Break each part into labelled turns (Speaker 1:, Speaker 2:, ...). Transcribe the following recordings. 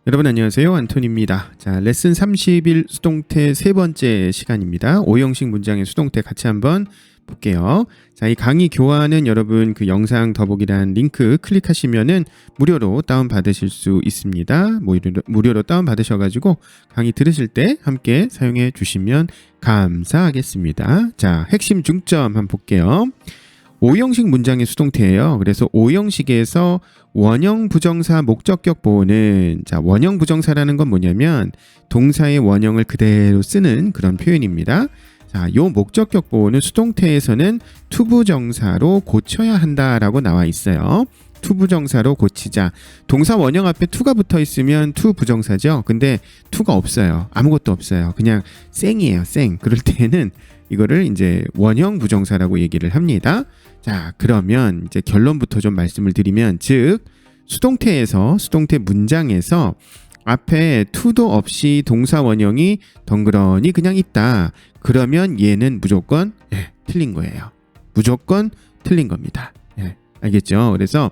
Speaker 1: 여러분 안녕하세요. 안톤입니다. 자, 레슨 30일 수동태 세 번째 시간입니다. 오형식 문장의 수동태 같이 한번 볼게요. 자, 이 강의 교환은 여러분 그 영상 더보기란 링크 클릭하시면은 무료로 다운받으실 수 있습니다. 무료로 다운받으셔가지고 강의 들으실 때 함께 사용해 주시면 감사하겠습니다. 자, 핵심 중점 한번 볼게요. 오형식 문장의 수동태예요. 그래서 오형식에서 원형 부정사 목적격 보호는, 자, 원형 부정사라는 건 뭐냐면 동사의 원형을 그대로 쓰는 그런 표현입니다. 자, 요 목적격 보호는 수동태에서는 투부정사로 고쳐야 한다라고 나와 있어요. 투부정사로 고치자. 동사 원형 앞에 투가 붙어 있으면 투부정사죠. 근데 투가 없어요. 아무것도 없어요. 그냥 생이에요. 생. 그럴 때는 이거를 이제 원형 부정사라고 얘기를 합니다. 자, 그러면 이제 결론부터 좀 말씀을 드리면, 즉 수동태에서, 수동태 문장에서 앞에 to도 없이 동사 원형이 덩그러니 그냥 있다. 그러면 얘는 무조건 틀린 거예요. 무조건 틀린 겁니다. 알겠죠? 그래서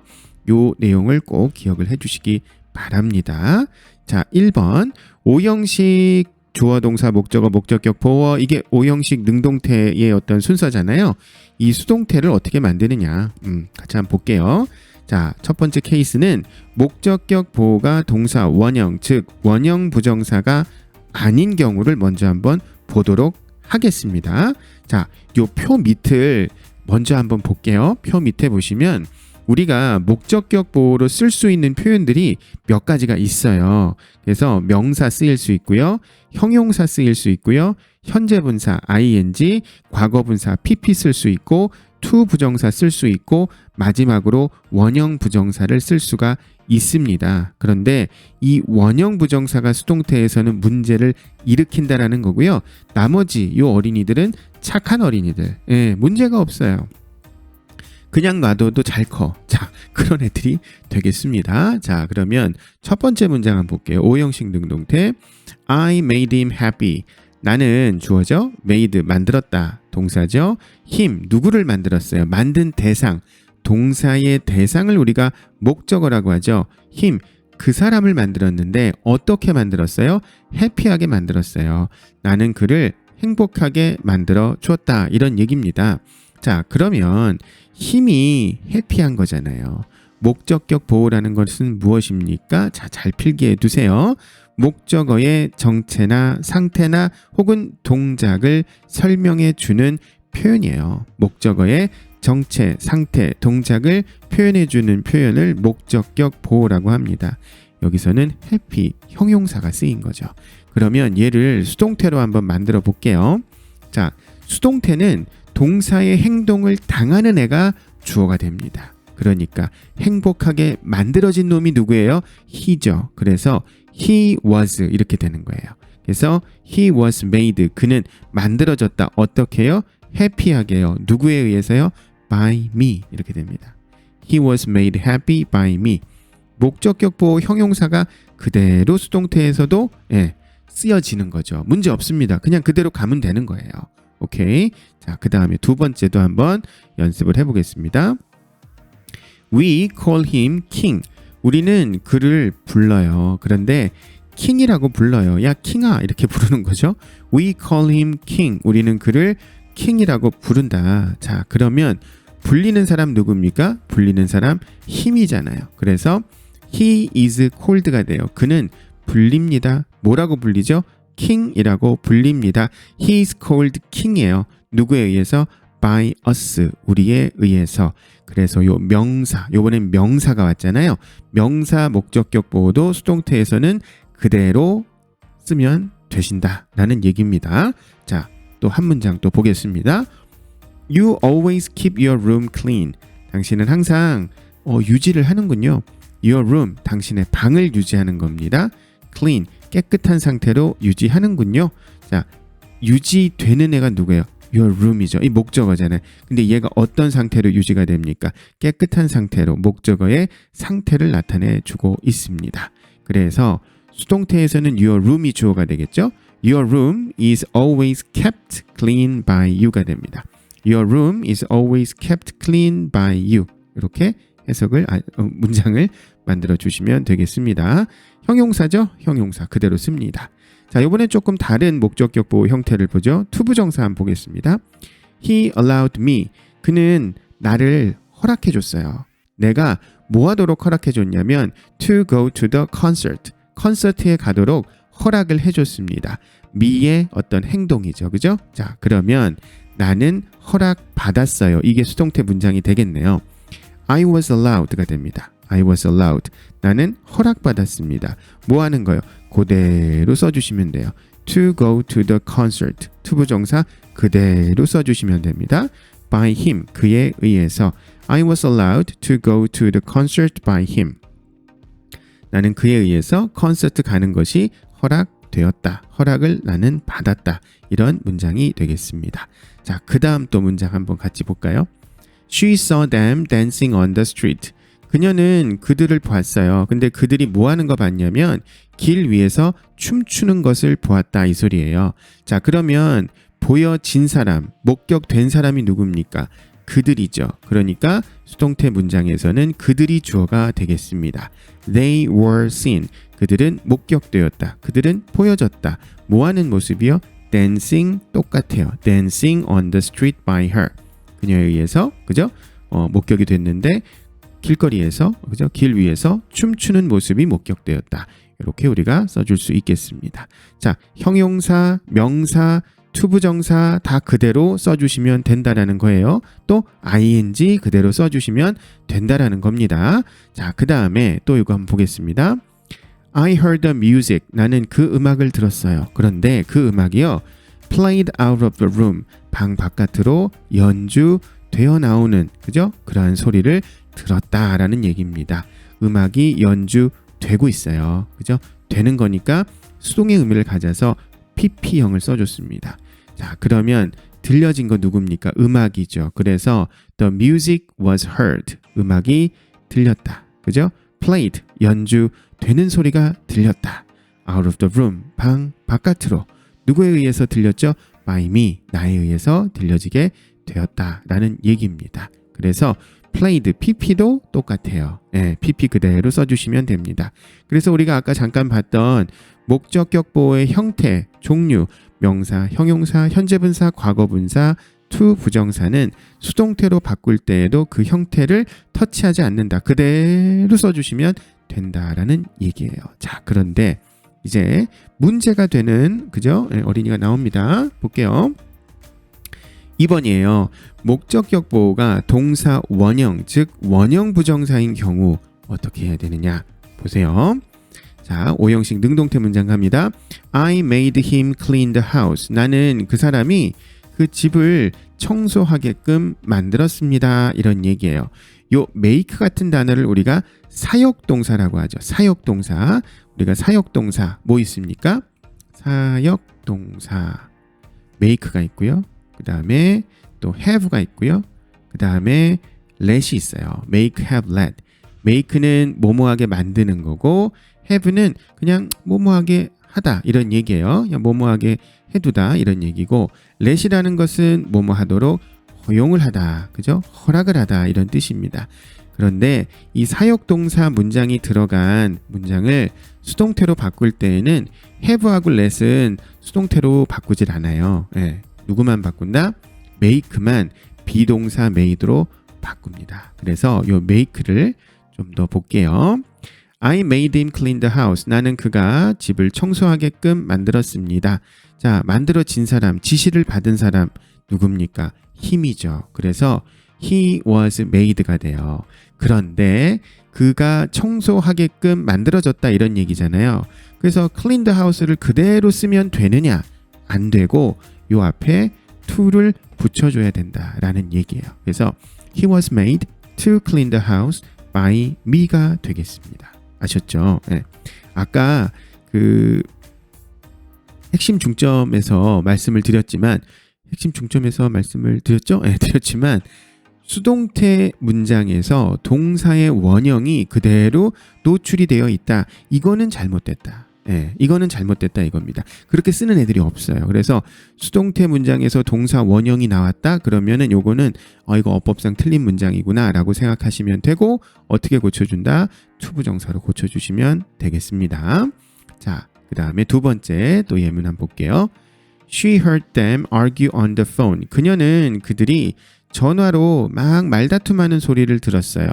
Speaker 1: 요 내용을 꼭 기억을 해주시기 바랍니다. 자, 1번 오형식 주어 동사 목적어 목적격 보어, 이게 오형식 능동태의 어떤 순서잖아요. 이 수동태를 어떻게 만드느냐 같이 한번 볼게요. 자, 첫 번째 케이스는 목적격 보어가 동사 원형, 즉 원형 부정사가 아닌 경우를 먼저 한번 보도록 하겠습니다. 자, 요 표 밑을 먼저 한번 볼게요. 표 밑에 보시면 우리가 목적격 보호로 쓸 수 있는 표현들이 몇 가지가 있어요. 그래서 명사 쓰일 수 있고요. 형용사 쓰일 수 있고요. 현재 분사 ing, 과거 분사 pp 쓸 수 있고, to 부정사 쓸 수 있고, 마지막으로 원형 부정사를 쓸 수가 있습니다. 그런데 이 원형 부정사가 수동태에서는 문제를 일으킨다라는 거고요. 나머지 이 어린이들은 착한 어린이들, 문제가 없어요. 그냥 놔둬도 잘 커. 자, 그런 애들이 되겠습니다. 자, 그러면 첫 번째 문장 한번 볼게요. 오형식 능동태. I made him happy. 나는 주어죠. made, 만들었다. 동사죠. him, 누구를 만들었어요? 만든 대상. 동사의 대상을 우리가 목적어라고 하죠. him, 그 사람을 만들었는데 어떻게 만들었어요? 해피하게 만들었어요. 나는 그를 행복하게 만들어 주었다. 이런 얘기입니다. 자, 그러면 힘이 해피한 거잖아요. 목적격 보호라는 것은 무엇입니까? 자, 잘 필기해 두세요. 목적어의 정체나 상태나 혹은 동작을 설명해 주는 표현이에요. 목적어의 정체, 상태, 동작을 표현해 주는 표현을 목적격 보호라고 합니다. 여기서는 happy, 형용사가 쓰인 거죠. 그러면 얘를 수동태로 한번 만들어 볼게요. 자, 수동태는 동사의 행동을 당하는 애가 주어가 됩니다. 그러니까 행복하게 만들어진 놈이 누구예요? he죠. 그래서 he was 이렇게 되는 거예요. 그래서 he was made, 그는 만들어졌다. 어떻게 해요? 해피하게요. 누구에 의해서요? by me 이렇게 됩니다. He was made happy by me. 목적격 보호 형용사가 그대로 수동태에서도 쓰여지는 거죠. 문제 없습니다. 그냥 그대로 가면 되는 거예요. 오케이. 자, 그 다음에 두 번째도 한번 연습을 해보겠습니다. We call him king. 우리는 그를 불러요. 그런데 킹이라고 불러요. 야, 킹아 이렇게 부르는 거죠. We call him king. 우리는 그를 킹이라고 부른다. 자, 그러면 불리는 사람 누굽니까? 불리는 사람 힘이잖아요. 그래서 he is called가 돼요. 그는 불립니다. 뭐라고 불리죠? 킹이라고 불립니다. He is called king이에요. 누구에 의해서? by us, 우리에 의해서. 그래서 요 명사, 요번엔 명사가 왔잖아요. 명사 목적격 보호도 수동태에서는 그대로 쓰면 되신다라는 얘기입니다. 자, 또 한 문장 또 보겠습니다. You always keep your room clean. 당신은 항상 유지를 하는군요. Your room, 당신의 방을 유지하는 겁니다. clean, 깨끗한 상태로 유지하는군요. 자, 유지되는 애가 누구예요? Your room이죠. 이 목적어잖아요. 근데 얘가 어떤 상태로 유지가 됩니까? 깨끗한 상태로, 목적어의 상태를 나타내 주고 있습니다. 그래서 수동태에서는 your room이 주어가 되겠죠. Your room is always kept clean by you가 됩니다. Your room is always kept clean by you. 이렇게 해석을 문장을 만들어 주시면 되겠습니다. 형용사죠? 형용사 그대로 씁니다. 자, 이번엔 조금 다른 목적격 보호 형태를 보죠. 투부정사 한번 보겠습니다. He allowed me. 그는 나를 허락해 줬어요. 내가 뭐 하도록 허락해 줬냐면 to go to the concert. 콘서트에 가도록 허락을 해 줬습니다. me의 어떤 행동이죠. 그죠? 자, 그러면 나는 허락 받았어요. 이게 수동태 문장이 되겠네요. I was allowed가 됩니다. I was allowed. 나는 허락받았습니다. 뭐 하는 거요? 그대로 써주시면 돼요. To go to the concert. 투부정사 그대로 써주시면 됩니다. By him. 그에 의해서. I was allowed to go to the concert by him. 나는 그에 의해서 콘서트 가는 것이 허락되었다. 허락을 나는 받았다. 이런 문장이 되겠습니다. 자, 그 다음 또 문장 한번 같이 볼까요? She saw them dancing on the street. 그녀는 그들을 봤어요. 근데 그들이 뭐 하는 거 봤냐면 길 위에서 춤추는 것을 보았다 이 소리예요. 자, 그러면 보여진 사람, 목격된 사람이 누굽니까? 그들이죠. 그러니까 수동태 문장에서는 그들이 주어가 되겠습니다. They were seen. 그들은 목격되었다. 그들은 보여졌다. 뭐 하는 모습이요? Dancing 똑같아요. Dancing on the street by her. 그녀에 의해서 그죠? 목격이 됐는데 길거리에서 그죠? 길 위에서 춤추는 모습이 목격되었다. 이렇게 우리가 써줄 수 있겠습니다. 자, 형용사, 명사, 투부정사 다 그대로 써주시면 된다라는 거예요. 또 ing 그대로 써주시면 된다라는 겁니다. 자, 그 다음에 또 이거 한번 보겠습니다. I heard the music. 나는 그 음악을 들었어요. 그런데 그 음악이요. played out of the room. 방 바깥으로 연주되어 나오는 그죠? 그러한 소리를 들었다라는 얘기입니다. 음악이 연주되고 있어요. 그죠? 되는 거니까 수동의 의미를 가져서 pp형을 써줬습니다. 자, 그러면 들려진 거 누굽니까? 음악이죠. 그래서 the music was heard. 음악이 들렸다. 그죠? played. 연주되는 소리가 들렸다. out of the room. 방 바깥으로. 누구에 의해서 들렸죠? by me. 나에 의해서 들려지게 되었다라는 얘기입니다. 그래서 played, pp도 똑같아요. 네, pp 그대로 써주시면 됩니다. 그래서 우리가 아까 잠깐 봤던 목적격 보호의 형태, 종류, 명사, 형용사, 현재분사, 과거분사, to 부정사는 수동태로 바꿀 때에도 그 형태를 터치하지 않는다. 그대로 써주시면 된다라는 얘기예요. 자, 그런데 이제 문제가 되는 그죠? 네, 어린이가 나옵니다. 볼게요. 2번이에요. 목적격 보호가 동사 원형, 즉 원형 부정사인 경우 어떻게 해야 되느냐? 보세요. 자, 5형식 능동태 문장 갑니다. I made him clean the house. 나는 그 사람이 그 집을 청소하게끔 만들었습니다. 이런 얘기예요. 요 make 같은 단어를 우리가 사역동사라고 하죠. 사역동사. 우리가 사역동사 뭐 있습니까? 사역동사 make가 있고요. 그 다음에 또 have가 있고요. 그 다음에 let이 있어요. make, have, let. make는 뭐뭐하게 만드는 거고 have는 그냥 뭐뭐하게 하다 이런 얘기예요. 그냥 뭐뭐하게 해두다 이런 얘기고 let이라는 것은 뭐뭐하도록 허용을 하다. 그죠? 허락을 하다 이런 뜻입니다. 그런데 이 사역동사 문장이 들어간 문장을 수동태로 바꿀 때에는 have하고 let은 수동태로 바꾸질 않아요. 네. 누구만 바꾼다? make만 비동사 made로 바꿉니다. 그래서 이 make를 좀 더 볼게요. I made him clean the house. 나는 그가 집을 청소하게끔 만들었습니다. 자, 만들어진 사람, 지시를 받은 사람 누굽니까? 힘이죠. 그래서 he was made가 돼요. 그런데 그가 청소하게끔 만들어졌다 이런 얘기잖아요. 그래서 clean the house를 그대로 쓰면 되느냐? 안 되고 요 앞에 to를 붙여줘야 된다라는 얘기예요. 그래서 he was made to clean the house by me가 되겠습니다. 아셨죠? 네. 아까 그 핵심 중점에서 말씀을 드렸지만 네, 드렸지만 수동태 문장에서 동사의 원형이 그대로 노출이 되어 있다. 이거는 잘못됐다. 예, 이거는 잘못됐다 이겁니다. 그렇게 쓰는 애들이 없어요. 그래서 수동태 문장에서 동사 원형이 나왔다 그러면은 요거는 이거 어법상 틀린 문장이구나라고 생각하시면 되고 어떻게 고쳐준다? 투부정사로 고쳐주시면 되겠습니다. 자, 그 다음에 두 번째 또 예문 한번 볼게요. She heard them argue on the phone. 그녀는 그들이 전화로 막 말다툼하는 소리를 들었어요.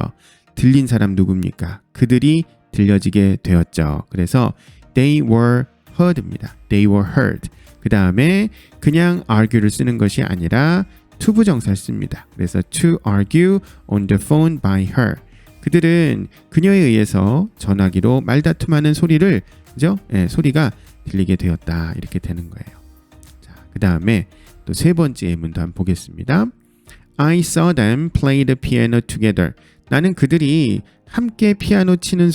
Speaker 1: 들린 사람 누굽니까? 그들이 들려지게 되었죠. 그래서 they were heard입니다. They were heard. 그 다음에 그냥 argue를 쓰는 것이 아니라 투부정사를 씁니다. 그래서 to argue on the phone by her. 그들은 그녀에 의해서 전화기로 말다툼하는 소리를, 그죠? 예, 소리가 들리게 되었다. 이렇게 되는 거예요. 자, 그 다음에 또 세 번째 예문도 한번 보겠습니다. I saw them play the piano together. 나는 그들이 함께 피아노 치는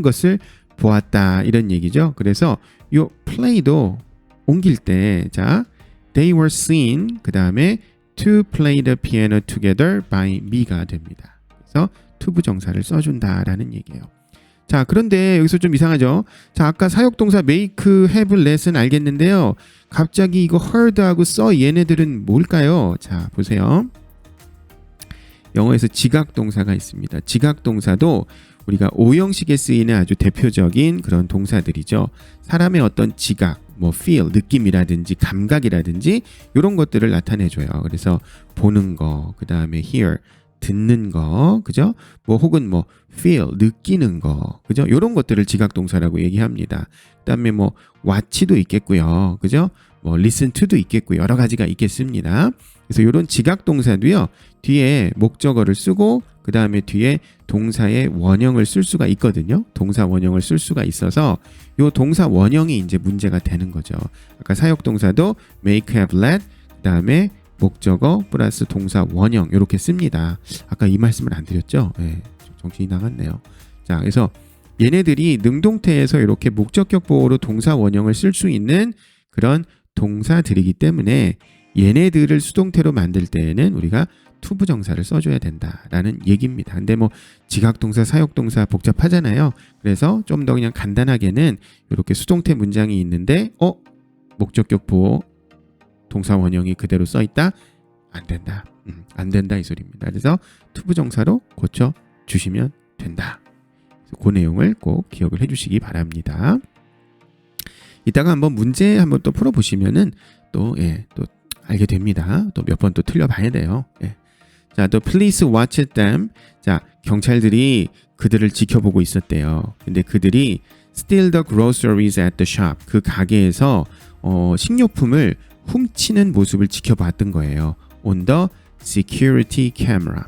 Speaker 1: 것을 보았다. 이런 얘기죠. 그래서 요 play도 옮길 때, 자, they were seen, 그 다음에 to play the piano together by me가 됩니다. 그래서 투부정사를 써준다라는 얘기예요. 자, 그런데 여기서 좀 이상하죠. 자, 아까 사역동사 make, have, let은 알겠는데요. 갑자기 이거 heard하고 saw 얘네들은 뭘까요? 자, 보세요. 영어에서 지각동사가 있습니다. 지각동사도 우리가 오형식에 쓰이는 아주 대표적인 그런 동사들이죠. 사람의 어떤 지각, 뭐 feel, 느낌이라든지 감각이라든지 이런 것들을 나타내줘요. 그래서 보는 거, 그 다음에 hear, 듣는 거, 그죠? 뭐 혹은 뭐 feel, 느끼는 거, 그죠? 이런 것들을 지각동사라고 얘기합니다. 그다음에 뭐 watch도 있겠고요, 그죠? 뭐 listen to도 있겠고 여러 가지가 있겠습니다. 그래서 이런 지각동사도요 뒤에 목적어를 쓰고 그 다음에 뒤에 동사의 원형을 쓸 수가 있거든요. 동사 원형을 쓸 수가 있어서 이 동사 원형이 이제 문제가 되는 거죠. 아까 사역동사도 make, have, let, 그 다음에 목적어 플러스 동사 원형 이렇게 씁니다. 아까 이 말씀을 안 드렸죠? 네, 정신이 나갔네요. 자, 그래서 얘네들이 능동태에서 이렇게 목적격 보호로 동사 원형을 쓸 수 있는 그런 동사들이기 때문에 얘네들을 수동태로 만들 때에는 우리가 투부정사를 써줘야 된다라는 얘기입니다. 근데 뭐 지각동사, 사역동사 복잡하잖아요. 그래서 좀 더 그냥 간단하게는 이렇게 수동태 문장이 있는데 목적격 보호 동사 원형이 그대로 써있다? 안 된다. 안 된다 이 소리입니다. 그래서 투부정사로 고쳐주시면 된다. 그 내용을 꼭 기억을 해주시기 바랍니다. 이따가 한번 문제 한번 또 풀어보시면은 또 알게 됩니다. 또 몇 번 또 틀려봐야 돼요. 예. 자, 또 please watch them. 자, 경찰들이 그들을 지켜보고 있었대요. 근데 그들이 steal the groceries at the shop. 그 가게에서 식료품을 훔치는 모습을 지켜봤던 거예요. on the security camera.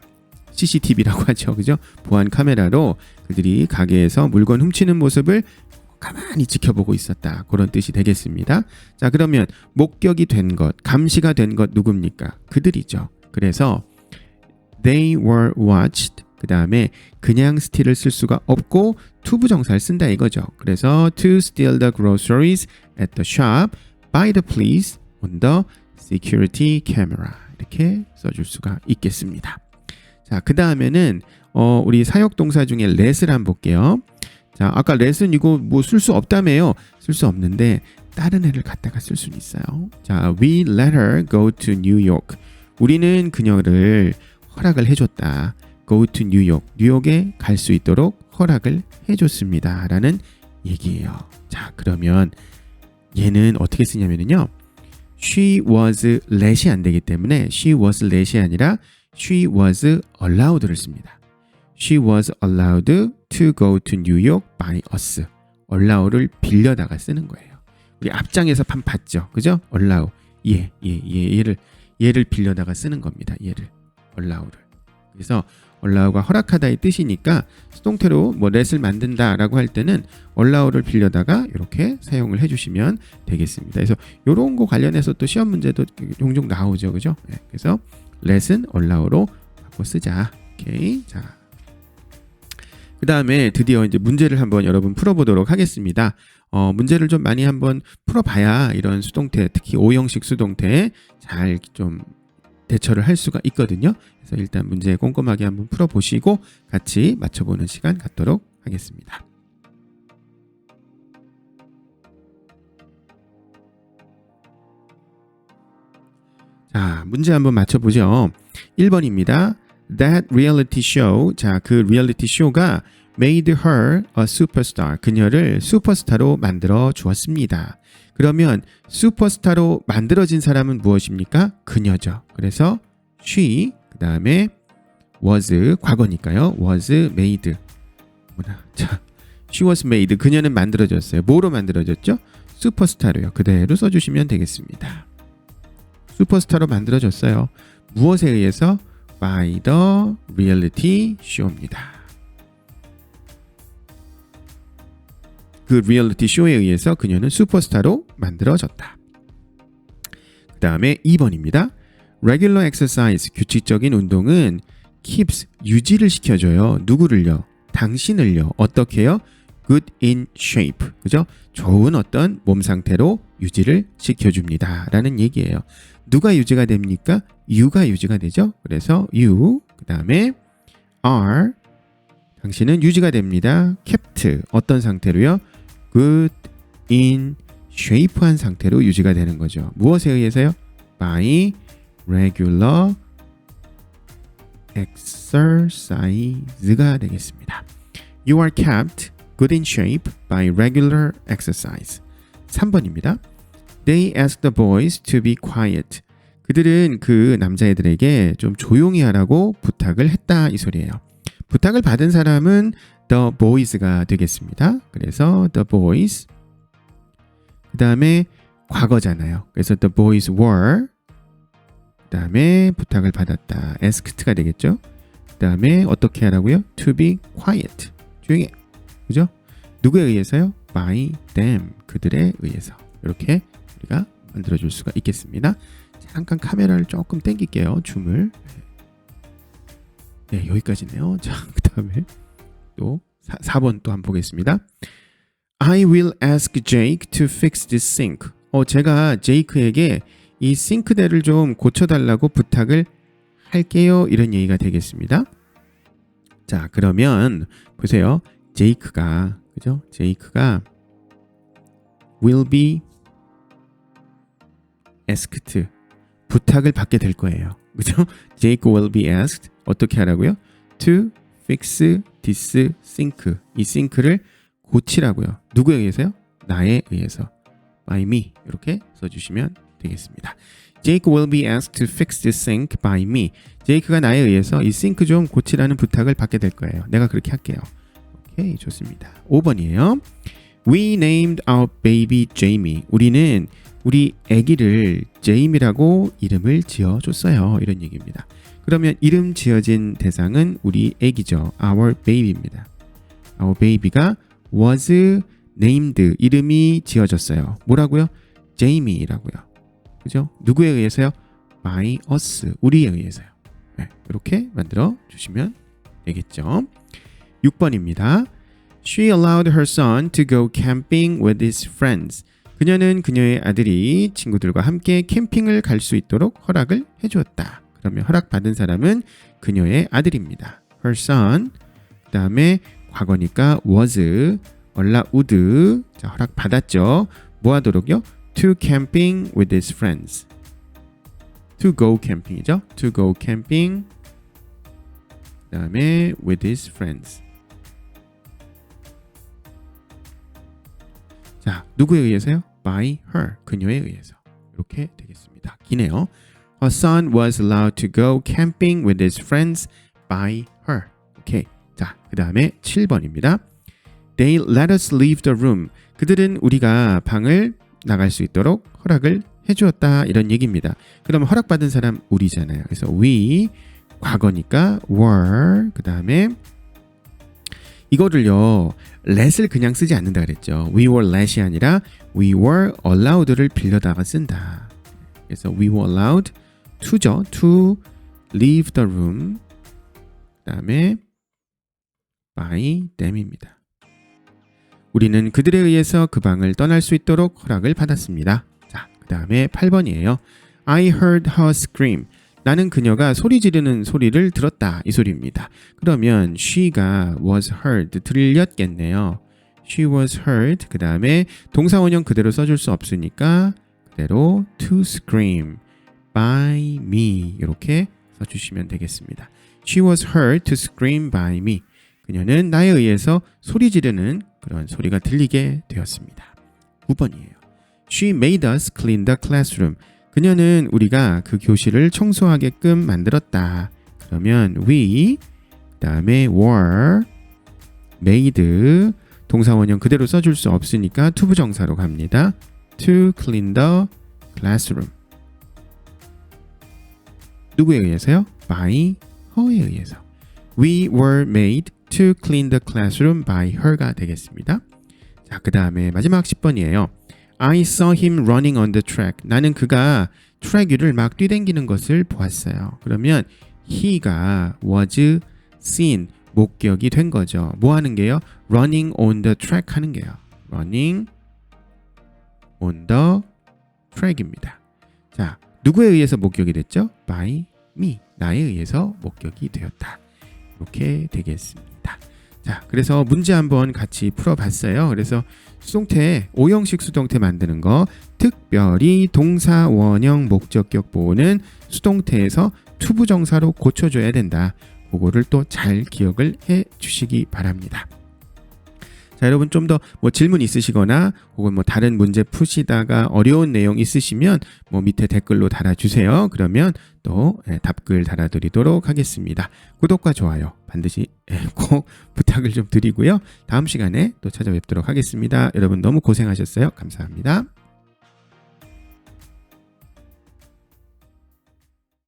Speaker 1: CCTV라고 하죠. 그죠? 보안 카메라로 그들이 가게에서 물건 훔치는 모습을 가만히 지켜보고 있었다. 그런 뜻이 되겠습니다. 자, 그러면 목격이 된 것, 감시가 된 것 누굽니까? 그들이죠. 그래서 they were watched. 그 다음에 그냥 still을 쓸 수가 없고 투부정사를 쓴다 이거죠. 그래서 to steal the groceries at the shop by the police on the security camera. 이렇게 써줄 수가 있겠습니다. 자, 그 다음에는 우리 사역동사 중에 let을 한번 볼게요. 자, 아까 let은 이거 뭐 쓸 수 없다며요. 쓸 수 없는데 다른 애를 갖다가 쓸 수는 있어요. 자, we let her go to New York. 우리는 그녀를 허락을 해줬다. go to New York. 뉴욕에 갈 수 있도록 허락을 해줬습니다. 라는 얘기예요. 자, 그러면 얘는 어떻게 쓰냐면요. she was let이 안 되기 때문에 she was let이 아니라 she was allowed를 씁니다. She was allowed to go to New York by us. allow를 빌려다가 쓰는 거예요. 우리 앞장에서 판 봤죠, 그죠? allow. 얘를 빌려다가 쓰는 겁니다. 얘를 allow를. 그래서 allow가 허락하다의 뜻이니까 수동태로 뭐 let을 만든다라고 할 때는 allow를 빌려다가 이렇게 사용을 해주시면 되겠습니다. 그래서 이런 거 관련해서 또 시험 문제도 종종 나오죠, 그죠? 네, 그래서 let은 allow로 바꿔 쓰자. 오케이, 자. 그 다음에 드디어 이제 문제를 한번 여러분 풀어보도록 하겠습니다. 문제를 좀 많이 한번 풀어봐야 이런 수동태, 특히 오형식 수동태 잘 좀 대처를 할 수가 있거든요. 그래서 일단 문제 꼼꼼하게 한번 풀어보시고 같이 맞춰보는 시간 갖도록 하겠습니다. 자, 문제 한번 맞춰보죠. 1번입니다. That reality show. 자, 그 리얼리티 쇼가 made her a superstar. 그녀를 슈퍼스타로 만들어 주었습니다. 그러면 슈퍼스타로 만들어진 사람은 무엇입니까? 그녀죠. 그래서 she, 그 다음에 was, 과거니까요. was made. 자, she was made. 그녀는 만들어졌어요. 뭐로 만들어졌죠? 슈퍼스타로요. 그대로 써주시면 되겠습니다. 슈퍼스타로 만들어졌어요. 무엇에 의해서? By the reality show입니다. 그 리얼리티 쇼에 의해서 그녀는 슈퍼스타로 만들어졌다. 그 다음에 2번입니다. Regular exercise, 규칙적인 운동은 keeps, 유지를 시켜줘요. 누구를요? 당신을요. 어떻게요? Good in shape. 그죠? 좋은 어떤 몸 상태로 유지를 시켜줍니다. 라는 얘기예요. 누가 유지가 됩니까? you가 유지가 되죠. 그래서 you, 그 다음에 are, 당신은 유지가 됩니다. kept, 어떤 상태로요? Good in shape한 상태로 유지가 되는 거죠. 무엇에 의해서요? By regular exercise가 되겠습니다. You are kept good in shape by regular exercise. 3번입니다. They asked the boys to be quiet. 그들은 그 남자애들에게 좀 조용히 하라고 부탁을 했다 이 소리예요. 부탁을 받은 사람은 the boys가 되겠습니다. 그래서 the boys. 그 다음에 과거잖아요. 그래서 the boys were. 그 다음에 부탁을 받았다. asked가 되겠죠. 그 다음에 어떻게 하라고요? to be quiet. 조용히 해. 그죠? 누구에 의해서요? by them. 그들에 의해서. 이렇게 우리가 만들어줄 수가 있겠습니다. 잠깐 카메라를 조금 당길게요. 줌을. 네, 여기까지네요. 자, 그 다음에 또 4번 또 한번 보겠습니다. I will ask Jake to fix this sink. 제가 제이크에게 이 싱크대를 좀 고쳐달라고 부탁을 할게요. 이런 얘기가 되겠습니다. 자, 그러면 보세요. 제이크가, 그죠? 제이크가 will be asked. 부탁을 받게 될 거예요. 그죠? Jake will be asked. 어떻게 하라고요? To fix this sink. 이 싱크를 고치라고요. 누구에 의해서요? 나에 의해서. By me. 이렇게 써주시면 되겠습니다. Jake will be asked to fix this sink by me. 제이크가 나에 의해서 이 싱크 좀 고치라는 부탁을 받게 될 거예요. 내가 그렇게 할게요. 오케이, 좋습니다. 5번이에요. We named our baby Jamie. 우리는 우리 아기를 제임이라고 이름을 지어줬어요. 이런 얘기입니다. 그러면 이름 지어진 대상은 우리 아기죠. Our baby입니다. Our baby가 was named. 이름이 지어졌어요. 뭐라고요? Jamie라고요. 그죠? 누구에 의해서요? By us. 우리에 의해서요. 네, 이렇게 만들어 주시면 되겠죠. 6번입니다. She allowed her son to go camping with his friends. 그녀는 그녀의 아들이 친구들과 함께 캠핑을 갈 수 있도록 허락을 해주었다. 그러면 허락받은 사람은 그녀의 아들입니다. Her son. 그 다음에 과거니까 was, allowed. 자, 허락받았죠. 뭐 하도록요? To camping with his friends. To go camping이죠. To go camping. 그 다음에 with his friends. 자, 누구에 의해서요? By her. 그녀에 의해서. 이렇게 되겠습니다. 기네요. Her son was allowed to go camping with his friends by her. 오케이. 자, 그 다음에 7번입니다. They let us leave the room. 그들은 우리가 방을 나갈 수 있도록 허락을 해주었다. 이런 얘기입니다. 그러면 허락받은 사람 우리잖아요. 그래서 we, 과거니까 were, 그 다음에 이거를요, let을 그냥 쓰지 않는다 그랬죠. We were let이 아니라 we were allowed를 빌려다가 쓴다. 그래서 we were allowed to죠. To leave the room. 그 다음에 by them입니다. 우리는 그들에 의해서 그 방을 떠날 수 있도록 허락을 받았습니다. 자, 그 다음에 8번이에요. I heard her scream. 나는 그녀가 소리 지르는 소리를 들었다. 이 소리입니다. 그러면 she가 was heard. 들렸겠네요. She was heard. 그 다음에 동사 원형 그대로 써줄 수 없으니까 그대로 to scream. by me 이렇게 써주시면 되겠습니다. She was heard to scream by me. 그녀는 나에 의해서 소리 지르는 그런 소리가 들리게 되었습니다. 9번이에요. She made us clean the classroom. 그녀는 우리가 그 교실을 청소하게끔 만들었다. 그러면 we, 그 다음에 were, made, 동사원형 그대로 써줄 수 없으니까 투부정사로 갑니다. To clean the classroom. 누구에 의해서요? By her에 의해서. We were made to clean the classroom by her가 되겠습니다. 자, 그 다음에 마지막 10번이에요. I saw him running on the track. 나는 그가 트랙 위를 막 뛰댕기는 것을 보았어요. 그러면 he가 was seen, 목격이 된 거죠. 뭐 하는 게요? running on the track 하는 게요. running on the track입니다. 자, 누구에 의해서 목격이 됐죠? by me, 나에 의해서 목격이 되었다. 이렇게 되겠습니다. 자, 그래서 문제 한번 같이 풀어봤어요. 그래서 수동태, 오형식 수동태 만드는 거, 특별히 동사, 원형, 목적격 보호는 수동태에서 투부정사로 고쳐줘야 된다. 그거를 또 잘 기억을 해 주시기 바랍니다. 자, 여러분 좀 더 뭐 질문 있으시거나 혹은 뭐 다른 문제 푸시다가 어려운 내용 있으시면 뭐 밑에 댓글로 달아주세요. 그러면 또 답글 달아드리도록 하겠습니다. 구독과 좋아요 반드시 꼭 부탁을 좀 드리고요. 다음 시간에 또 찾아뵙도록 하겠습니다. 여러분 너무 고생하셨어요. 감사합니다.